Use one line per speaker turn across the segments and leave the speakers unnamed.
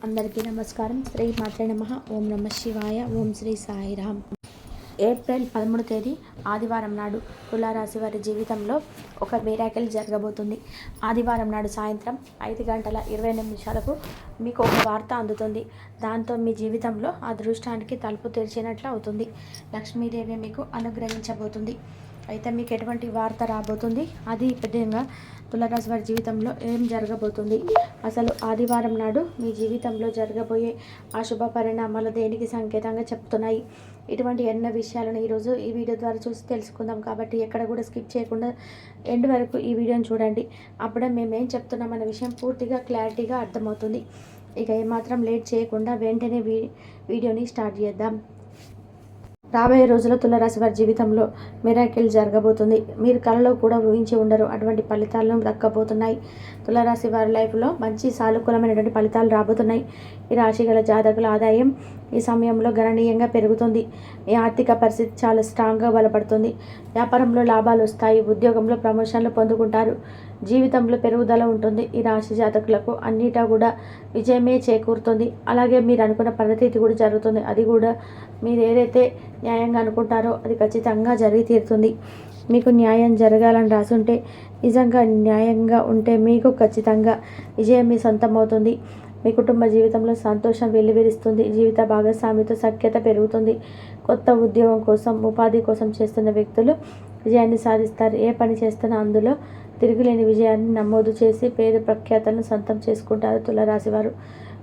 అందరికీ నమస్కారం. శ్రీ మాత్రే నమః. ఓం నమ శివాయ. ఓం శ్రీ సాయిరామ్. ఏప్రిల్ 13 తేదీ ఆదివారం నాడు తులారాశి వారి జీవితంలో ఒక మిరాకిల్ జరగబోతుంది. ఆదివారం నాడు సాయంత్రం 5:20 మీకు ఒక వార్త అందుతుంది. దాంతో మీ జీవితంలో అదృష్టానికి తలుపు తెరిచినట్లు అవుతుంది. లక్ష్మీదేవి మీకు అనుగ్రహించబోతుంది. అయితే మీకు ఎటువంటి వార్త రాబోతుంది, అది పెద్దగా తులారాశి వారి జీవితంలో ఏం జరగబోతుంది, అసలు ఆదివారం నాడు మీ జీవితంలో జరగబోయే అశుభ పరిణామాలు దేనికి సంకేతంగా చెప్తున్నాయి, ఇటువంటి ఎన్నో విషయాలను ఈరోజు ఈ వీడియో ద్వారా చూసి తెలుసుకుందాం. కాబట్టి ఎక్కడ కూడా స్కిప్ చేయకుండా ఎండ్ వరకు ఈ వీడియోని చూడండి. అప్పుడే మేమేం చెప్తున్నామన్న విషయం పూర్తిగా క్లారిటీగా అర్థమవుతుంది. ఇక ఏమాత్రం లేట్ చేయకుండా వెంటనే వీడియోని స్టార్ట్ చేద్దాం. రాబోయే రోజుల్లో తులారాశి వారి జీవితంలో మిరాకిల్ జరగబోతుంది. మీరు కలలో కూడా ఊహించి ఉండరు అటువంటి ఫలితాలను దక్కబోతున్నాయి. తులారాశి వారి లైఫ్లో మంచి సానుకూలమైనటువంటి ఫలితాలు రాబోతున్నాయి. ఈ రాశి గల జాతకుల ఆదాయం ఈ సమయంలో గణనీయంగా పెరుగుతుంది. మీ ఆర్థిక పరిస్థితి చాలా స్ట్రాంగ్గా బలపడుతుంది. వ్యాపారంలో లాభాలు వస్తాయి. ఉద్యోగంలో ప్రమోషన్లు పొందుకుంటారు. జీవితంలో పెరుగుదల ఉంటుంది. ఈ రాశి జాతకులకు అన్నిటా కూడా విజయమే చేకూరుతుంది. అలాగే మీరు అనుకున్న పరిస్థితి కూడా జరుగుతుంది. అది కూడా మీరు ఏదైతే న్యాయంగా అనుకుంటారో అది ఖచ్చితంగా జరిగి తీరుతుంది. మీకు న్యాయం జరగాలని రాసుంటే, నిజంగా న్యాయంగా ఉంటే మీకు ఖచ్చితంగా విజయం మీ సొంతం అవుతుంది. మీ కుటుంబ జీవితంలో సంతోషం వెల్లివిరుస్తుంది. జీవిత భాగస్వామితో సఖ్యత పెరుగుతుంది. కొత్త ఉద్యోగం కోసం, ఉపాధి కోసం చేస్తున్న వ్యక్తులు విజయాన్ని సాధిస్తారు. ఏ పని చేస్తున్నా అందులో తిరుగులేని విజయాన్ని నమోదు చేసి పేరు ప్రఖ్యాతలను సొంతం చేసుకుంటారు. తులారాశి వారు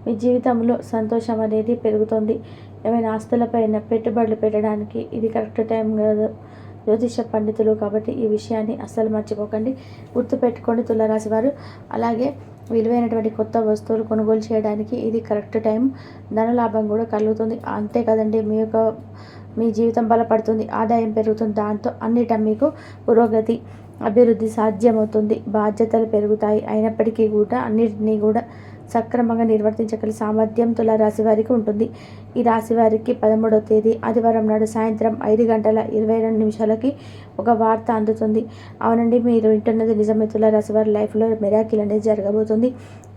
మీ జీవితంలో సంతోషం అనేది పెరుగుతుంది. ఏమైనా ఆస్తులపైన పెట్టుబడులు పెట్టడానికి ఇది కరెక్ట్ టైం కాదు జ్యోతిష పండితులు, కాబట్టి ఈ విషయాన్ని అస్సలు మర్చిపోకండి, గుర్తుపెట్టుకోండి తులారాశి వారు. అలాగే విలువైనటువంటి కొత్త వస్తువులు కొనుగోలు చేయడానికి ఇది కరెక్ట్ టైం. ధనలాభం కూడా కలుగుతుంది. అంతే కదండి, మీ జీవితం బలపడుతుంది, ఆదాయం పెరుగుతుంది. దాంతో అన్నిట మీకు పురోగతి, అభివృద్ధి సాధ్యమవుతుంది. బాధ్యతలు పెరుగుతాయి. అయినప్పటికీ కూడా అన్నిటినీ కూడా సక్రమంగా నిర్వర్తించగల సామర్థ్యం తులారాశి వారికి ఉంటుంది. ఈ రాశి వారికి 13వ తేదీ ఆదివారం నాడు సాయంత్రం 5:22 ఒక వార్త అందుతుంది. అవునండి, మీరు వింటున్నది నిజమే. తులారాశి వారి లైఫ్లో మిరాకిల్ అనేది జరగబోతుంది.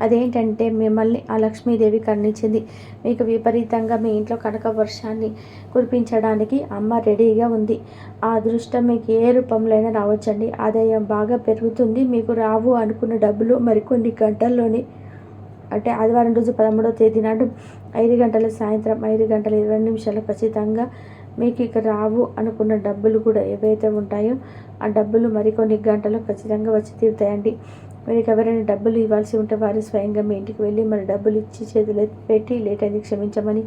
అదేంటంటే మిమ్మల్ని ఆ లక్ష్మీదేవి కరుణించింది. మీకు విపరీతంగా మీ ఇంట్లో కనక వర్షాన్ని కురిపించడానికి అమ్మ రెడీగా ఉంది. ఆ అదృష్టం మీకు ఏ రూపంలోనైనా రావచ్చండి. ఆదాయం బాగా పెరుగుతుంది. మీకు రావు అనుకున్న డబ్బులు మరికొన్ని గంటల్లోనే, అంటే ఆదివారం రోజు 13వ తేదీ నాడు సాయంత్రం 5:20 ఖచ్చితంగా మీకు ఇక రావు అనుకున్న డబ్బులు కూడా ఏవైతే ఉంటాయో ఆ డబ్బులు మరికొన్ని గంటలు ఖచ్చితంగా వచ్చి తీరుతాయండి. మీకు ఎవరైనా డబ్బులు ఇవ్వాల్సి ఉంటే వారు స్వయంగా మీ ఇంటికి వెళ్ళి మరి డబ్బులు ఇచ్చి చేతులు పెట్టి లేట్ అయింది క్షమించమని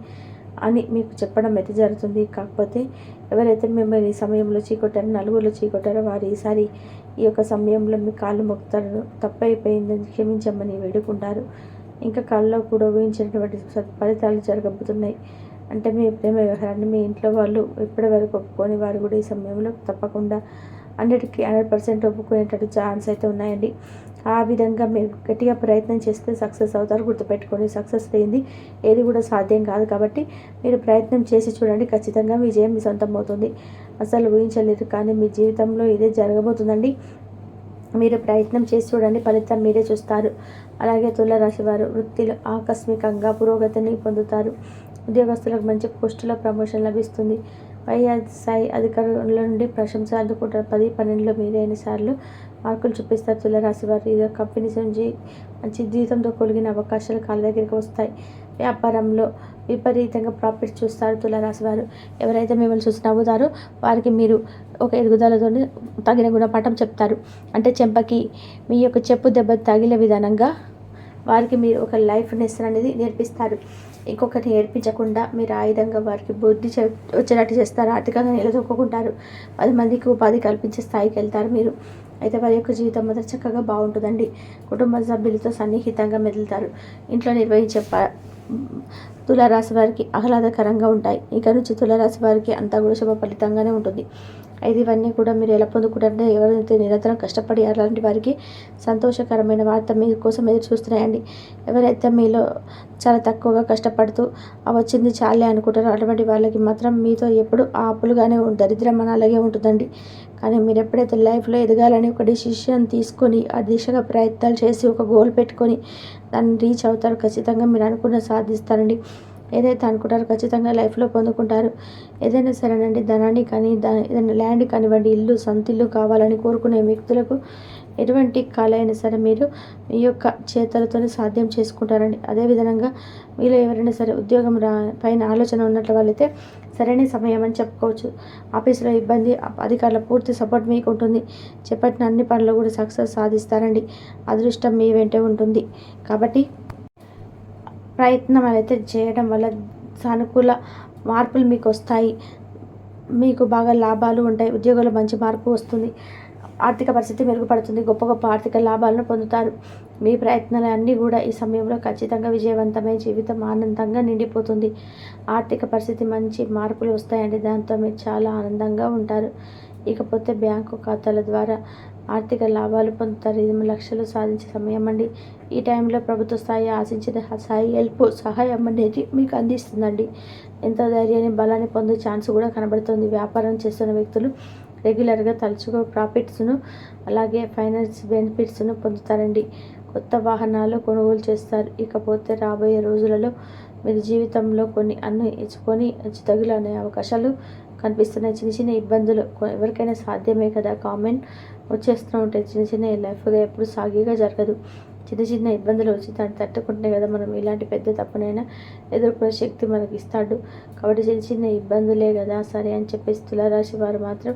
అని మీకు చెప్పడం అయితే జరుగుతుంది. కాకపోతే ఎవరైతే మిమ్మల్ని ఈ సమయంలో చీకొట్టారో, నలుగురిలో చీకొట్టారో వారు ఈసారి ఈ యొక్క సమయంలో మీ కాళ్ళు మొక్కుతారు. తప్పైపోయిందని క్షమించమని వేడుకుంటారు. ఇంకా కళ్ళలో కూడా ఊహించినటువంటి ఫలితాలు జరగబోతున్నాయి. అంటే మీ ప్రేమ వ్యవహారాన్ని మీ ఇంట్లో వాళ్ళు ఇప్పటి వరకు ఒప్పుకొని వారు కూడా ఈ సమయంలో తప్పకుండా 100% ఒప్పుకునేటట్టు ఛాన్స్ అయితే ఉన్నాయండి. ఆ విధంగా మీరు గట్టిగా ప్రయత్నం చేస్తే సక్సెస్ అవుతారు. గుర్తుపెట్టుకొని సక్సెస్ లేనిది ఏది కూడా సాధ్యం కాదు. కాబట్టి మీరు ప్రయత్నం చేసి చూడండి, ఖచ్చితంగా విజయం మీ సొంతం అవుతుంది. అసలు ఊహించలేరు కానీ మీ జీవితంలో ఇదే జరగబోతుందండి. మీరు ప్రయత్నం చేసి చూడండి, ఫలితం మీరే చూస్తారు. అలాగే తులారాశి వారు వృత్తిలో ఆకస్మికంగా పురోగతిని పొందుతారు. ఉద్యోగస్తులకు మంచి పోస్టులో ప్రమోషన్ లభిస్తుంది. పై స్థాయి అధికారుల నుండి ప్రశంస అందుకుంటారు. 10-12లో మీరే ఎన్నిసార్లు మార్కులు చూపిస్తారు. తులారాశి వారు ఇది కంపెనీ నుంచి మంచి జీతంతో కలిగిన అవకాశాలు కాళ్ళ దగ్గరికి వస్తాయి. వ్యాపారంలో విపరీతంగా ప్రాఫిట్ చూస్తారు. తులారాశి వారు ఎవరైతే మిమ్మల్ని చూసి నవ్వుతారో వారికి మీరు ఒక ఎదుగుదలతో తగిన గుణపాఠం చెప్తారు. అంటే చెంపకి మీ యొక్క చెప్పు దెబ్బ తగిలే విధానంగా వారికి మీరు ఒక లైఫ్ లెసన్ అనేది నేర్పిస్తారు. ఇంకొకరిని ఏడ్పించకుండా మీరు ఆయుధంగా వారికి బుద్ధి వచ్చేటట్టు చేస్తారు. ఆర్థికంగా నిలదొక్కుంటారు. 10 మందికి ఉపాధి కల్పించే స్థాయికి వెళ్తారు మీరు. అయితే వారి యొక్క జీవితం మొదట చక్కగా బాగుంటుందండి. కుటుంబ సభ్యులతో సన్నిహితంగా మెదులుతారు. ఇంట్లో నిర్వహించే తులారాశి వారికి ఆహ్లాదకరంగా ఉంటాయి. ఇక నుంచి తులారాశి వారికి అంతా కూడా శుభ ఫలితంగానే ఉంటుంది. అయితే ఇవన్నీ కూడా మీరు ఎలా పొందుకుంటారంటే ఎవరైతే నిరంతరం కష్టపడి అలాంటి వారికి సంతోషకరమైన వార్త మీ కోసం ఎదురు చూస్తున్నాయండి. ఎవరైతే మీలో చాలా తక్కువగా కష్టపడుతూ వచ్చింది చాలే అనుకుంటారో అటువంటి వాళ్ళకి మాత్రం మీతో ఎప్పుడు ఆ అప్పులుగానే దరిద్రం మన అలాగే ఉంటుందండి. కానీ మీరు ఎప్పుడైతే లైఫ్లో ఎదగాలని ఒక డిసిషన్ తీసుకొని ఆ దిశగా ప్రయత్నాలు చేసి ఒక గోల్ పెట్టుకొని దాన్ని రీచ్ అవుతారు, ఖచ్చితంగా మీరు అనుకున్న సాధిస్తారండి. ఏదైతే అనుకుంటారో ఖచ్చితంగా లైఫ్లో పొందుకుంటారు. ఏదైనా సరేనండి, ధనాన్ని కానీ ఏదైనా ల్యాండ్ కానివ్వండి, ఇల్లు సొంత ఇల్లు కావాలని కోరుకునే వ్యక్తులకు ఎటువంటి కళ అయినా సరే మీరు మీ యొక్క చేతులతోనే సాధ్యం చేసుకుంటారండి. అదేవిధంగా మీలో ఎవరైనా సరే ఉద్యోగం పైన ఆలోచన ఉన్నట్ల వాళ్ళైతే సరైన సమయం అని చెప్పుకోవచ్చు. ఆఫీసులో ఇబ్బంది, అధికారుల పూర్తి సపోర్ట్ మీకు ఉంటుంది. చేపట్టిన అన్ని పనులు కూడా సక్సెస్ సాధిస్తారండి. అదృష్టం మీ వెంటే ఉంటుంది. కాబట్టి ప్రయత్నం అయితే చేయడం వల్ల సానుకూల మార్పులు మీకు వస్తాయి. మీకు బాగా లాభాలు ఉంటాయి. ఉద్యోగంలో మంచి మార్పు వస్తుంది. ఆర్థిక పరిస్థితి మెరుగుపడుతుంది. గొప్ప గొప్ప ఆర్థిక లాభాలను పొందుతారు. మీ ప్రయత్నాలన్నీ కూడా ఈ సమయంలో ఖచ్చితంగా విజయవంతమై జీవితం ఆనందంగా నిండిపోతుంది. ఆర్థిక పరిస్థితి మంచి మార్పులు వస్తాయండి. దాంతో మీరు చాలా ఆనందంగా ఉంటారు. ఇకపోతే బ్యాంకు ఖాతాల ద్వారా ఆర్థిక లాభాలు పొందుతారు. ఇది లక్ష్యాలు సాధించే సమయం అండి. ఈ టైంలో ప్రభుత్వ స్థాయి ఆశించిన సహాయం అనేది మీకు అందిస్తుందండి. ఎంతో ధైర్యాన్ని బలాన్ని పొందే ఛాన్స్ కూడా కనబడుతుంది. వ్యాపారం చేస్తున్న వ్యక్తులు రెగ్యులర్గా తరచుగా ప్రాఫిట్స్ను అలాగే ఫైనాన్స్ బెనిఫిట్స్ను పొందుతారండి. కొత్త వాహనాలు కొనుగోలు చేస్తారు. ఇకపోతే రాబోయే రోజులలో మీరు జీవితంలో కొన్ని ఇచ్చుకొని తగులనే అవకాశాలు కనిపిస్తున్నాయి. చిన్న చిన్న ఇబ్బందులు ఎవరికైనా సాధ్యమే కదా, కామెంట్ వచ్చేస్తూ ఉంటాయి. చిన్న చిన్న లైఫ్గా ఎప్పుడు సాగిగా జరగదు. చిన్న చిన్న ఇబ్బందులు వచ్చి దాన్ని తట్టుకుంటే కదా మనం ఇలాంటి పెద్ద తప్పునైనా ఎదుర్కొనే శక్తి మనకి ఇస్తాడు. కాబట్టి చిన్న చిన్న ఇబ్బందులే కదా సరే అని చెప్పేసి తులారాశి వారు మాత్రం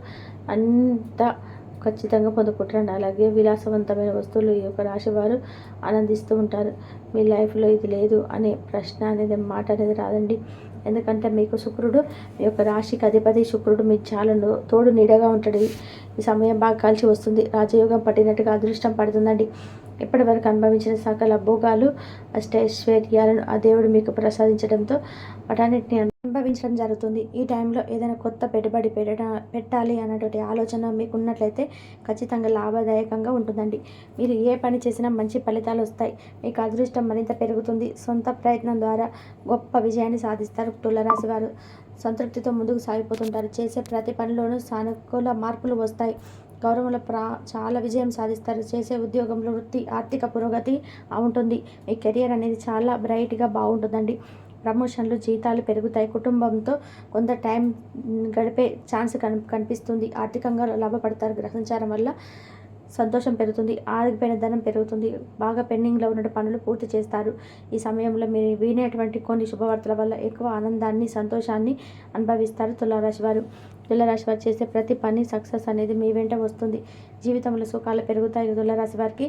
అంతా ఖచ్చితంగా పొందుకుంటారండి. అలాగే విలాసవంతమైన వస్తువులు ఈ యొక్క రాశి వారు ఆనందిస్తూ ఉంటారు. మీ లైఫ్లో ఇది లేదు అనే ప్రశ్న అనేది మాట అనేది రాదండి. ఎందుకంటే మీకు శుక్రుడు, మీ యొక్క రాశికి అధిపతి శుక్రుడు మీకు చాలా తోడు నీడగా ఉంటాడు. ఈ సమయం బాగా కలిసి వస్తుంది. రాజయోగం పట్టినట్టుగా అదృష్టం పడుతుందండి. ఇప్పటి వరకు అనుభవించిన సకల భోగాలు అష్టైశ్వర్యాలను ఆ దేవుడు మీకు ప్రసాదించడంతో వాటన్నిటిని అనుభవించడం జరుగుతుంది. ఈ టైంలో ఏదైనా కొత్త పెట్టుబడి పెట్టాలి అన్నటువంటి ఆలోచన మీకు ఉన్నట్లయితే ఖచ్చితంగా లాభదాయకంగా ఉంటుందండి. మీరు ఏ పని చేసినా మంచి ఫలితాలు వస్తాయి. మీకు అదృష్టం మరింత పెరుగుతుంది. సొంత ప్రయత్నం ద్వారా గొప్ప విజయాన్ని సాధిస్తారు. తులారాశి వారు సంతృప్తితో ముందుకు సాగిపోతుంటారు. చేసే ప్రతి పనిలోనూ సానుకూల మార్పులు వస్తాయి. గౌరవంలో చాలా విజయం సాధిస్తారు. చేసే ఉద్యోగంలో వృత్తి ఆర్థిక పురోగతి ఉంటుంది. మీ కెరియర్ అనేది చాలా బ్రైట్గా బాగుంటుందండి. ప్రమోషన్లు, జీతాలు పెరుగుతాయి. కుటుంబంతో కొంత టైం గడిపే ఛాన్స్ కనిపిస్తుంది. ఆర్థికంగా లాభపడతారు. గ్రహ సంచారం వల్ల సంతోషం పెరుగుతుంది. ఆగిపోయిన ధనం పెరుగుతుంది. బాగా పెండింగ్లో ఉన్న పనులు పూర్తి చేస్తారు. ఈ సమయంలో మీరు వినేటువంటి కొన్ని శుభవార్తల వల్ల ఎక్కువ ఆనందాన్ని, సంతోషాన్ని అనుభవిస్తారు. తులారాశి వారు చేసే ప్రతి పని సక్సెస్ అనేది మీ వెంట వస్తుంది. జీవితంలో సుఖాలు పెరుగుతాయి. తులారాశి వారికి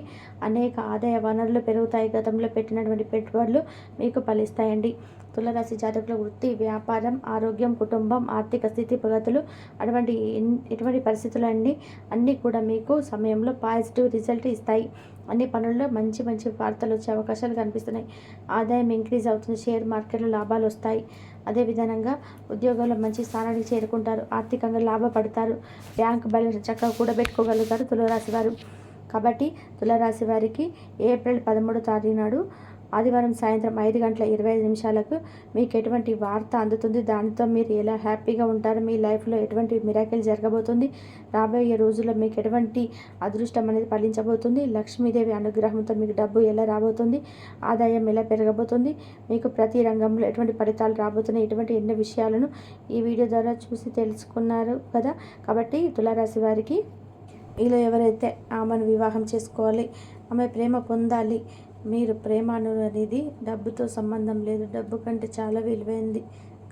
అనేక ఆదాయ వనరులు పెరుగుతాయి. గతంలో పెట్టినటువంటి పెట్టుబడులు మీకు ఫలిస్తాయండి. తులారాశి జాతకుల వృత్తి, వ్యాపారం, ఆరోగ్యం, కుటుంబం, ఆర్థిక స్థితి ప్రగతులు ఎటువంటి పరిస్థితులు అన్నీ కూడా మీకు సమయంలో పాజిటివ్ రిజల్ట్ ఇస్తాయి. అన్ని పనుల్లో మంచి మంచి వార్తలు వచ్చే అవకాశాలు కనిపిస్తున్నాయి. ఆదాయం ఇంక్రీజ్ అవుతుంది. షేర్ మార్కెట్లో లాభాలు వస్తాయి. అదేవిధంగా ఉద్యోగంలో మంచి స్థానానికి చేరుకుంటారు. ఆర్థికంగా లాభపడతారు. బ్యాంక్ బ్యాలెన్స్ చక్కగా కూడబెట్టుకోగలుగుతారు తులారాశి వారు. కాబట్టి తులారాశి వారికి ఏప్రిల్ 13వ తారీఖు నాడు ఆదివారం సాయంత్రం 5:25 మీకు ఎటువంటి వార్త అందుతుంది, దానితో మీరు ఎలా హ్యాపీగా ఉంటారు, మీ లైఫ్లో ఎటువంటి మిరాకిల్ జరగబోతుంది, రాబోయే రోజుల్లో మీకు ఎటువంటి అదృష్టం అనేది ఫలించబోతుంది, లక్ష్మీదేవి అనుగ్రహంతో మీకు డబ్బు ఎలా రాబోతుంది, ఆదాయం ఎలా పెరగబోతుంది, మీకు ప్రతి రంగంలో ఎటువంటి ఫలితాలు రాబోతున్నాయి, ఇటువంటి ఎన్నో విషయాలను ఈ వీడియో ద్వారా చూసి తెలుసుకున్నారు కదా. కాబట్టి తులారాశి వారికి మీలో ఎవరైతే ఆమెను వివాహం చేసుకోవాలి, ఆమె ప్రేమ పొందాలి, మీరు ప్రేమ అనేది డబ్బుతో సంబంధం లేదు, డబ్బు కంటే చాలా విలువైనది.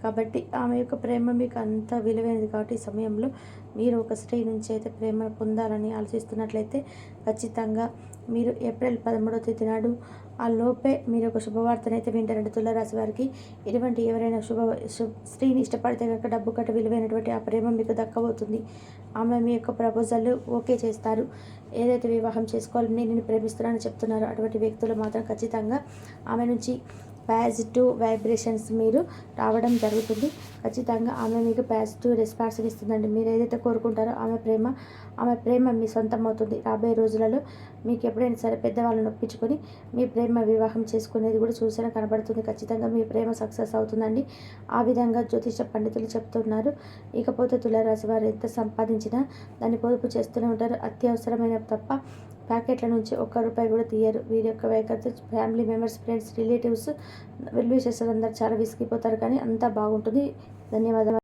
కాబట్టి ఆమె యొక్క ప్రేమ మీకు అంత విలువైనది. కాబట్టి ఈ సమయంలో మీరు ఒక స్త్రీ నుంచి అయితే ప్రేమ పొందాలని ఆలోచిస్తున్నట్లయితే ఖచ్చితంగా మీరు ఏప్రిల్ 13వ తేదీ నాడు ఆ లోపే మీరు ఒక శుభవార్తనైతే వింటారండి. తులారాశి వారికి ఇటువంటి ఎవరైనా స్త్రీని ఇష్టపడితే కనుక డబ్బు కట్ట విలువైనటువంటి ఆ ప్రేమ మీకు దక్కబోతుంది. ఆమె మీ యొక్క ప్రపోజల్ ఓకే చేస్తారు. ఏదైతే వివాహం చేసుకోవాలని నేను ప్రేమిస్తున్నానని చెప్తున్నారో అటువంటి వ్యక్తులు మాత్రం ఖచ్చితంగా ఆమె నుంచి పాజిటివ్ వైబ్రేషన్స్ మీరు రావడం జరుగుతుంది. ఖచ్చితంగా ఆమె మీకు పాజిటివ్ రెస్పాన్స్ని ఇస్తుందండి. మీరు ఏదైతే కోరుకుంటారో ఆమె ప్రేమ మీ సొంతం అవుతుంది. రాబోయే రోజులలో మీకు ఎప్పుడైనా సరే పెద్దవాళ్ళని ఒప్పించుకొని మీ ప్రేమ వివాహం చేసుకునేది కూడా సూచన కనబడుతుంది. ఖచ్చితంగా మీ ప్రేమ సక్సెస్ అవుతుందండి. ఆ విధంగా జ్యోతిష పండితులు చెప్తున్నారు. ఇకపోతే తులారాశి వారు ఎంత సంపాదించినా దాన్ని పొదుపు చేస్తూనే ఉంటారు. అత్యవసరమైన తప్ప ప్యాకెట్ల నుంచి ఒక్క రూపాయి కూడా తీయరు. వీరి యొక్క వైఖరితో family members, friends, relatives, well wishers అందరూ చాలా విసిగిపోతారు. కానీ అంతా బాగుంటుంది. ధన్యవాదాలు.